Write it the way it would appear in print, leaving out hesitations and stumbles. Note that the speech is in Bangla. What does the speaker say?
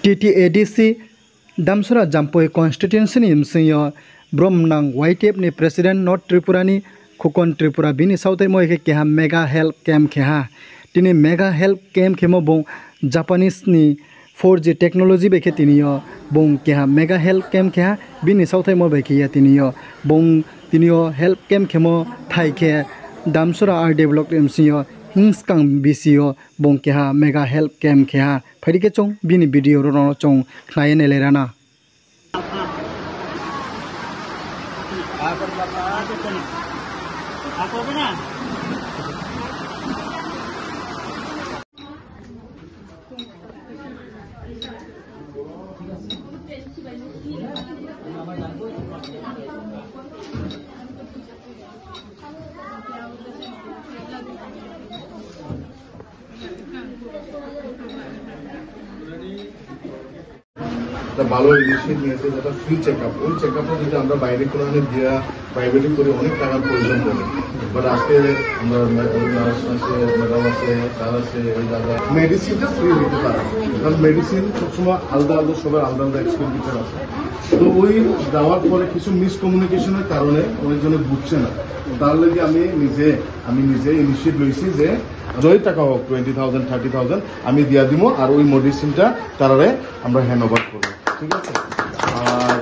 TTADC Damsura Jampoi Constituency ni msingyo Bromnang YTF ni President North Tripura ni Khukon Tripura bini sautai moi ke ha mega help camp ke ha tini mega help camp ke mo bong Japanese ni 4G technology be ke tini yo bong ke ha mega help camp ke ha bini sautai mo be ke ya tini yo bong tini yo help camp ke mo thai ke Damsura are developed msingyo Hingskang BCO bong ke ha mega help camp ke ha phari ke chong bini video ro chong khnai ne le rana ভালো ইনিশিয়েটিভ নিয়েছে যেটা ফ্রি চেকআপ ওই চেকআপটা যদি আমরা বাইরে কোনো দিয়া প্রাইভেটে করে অনেক টাকার প্রয়োজন পড়ে বাট আজকে আমরা নার্স আছে ম্যাডাম আছে স্যার আছে ওই দাদা মেডিসিনটা ফ্রি দিতে পারে কারণ মেডিসিন সবসময় আলাদা আলাদা সবার আলাদা আলাদা এক্সপেন্ডিচার আছে তো ওই দেওয়ার পরে কিছু মিসকমিউনিকেশনের কারণে অনেকজনে বুঝছে না তার লাগে আমি নিজে ইনিশিয়েটিভ লইছি যে যতই টাকা হোক 20,000 30,000 আমি দিয়া দিব আর ওই মেডিসিনটা তারারে আমরা হ্যান্ড ওভার করবো ঠিক আছে আর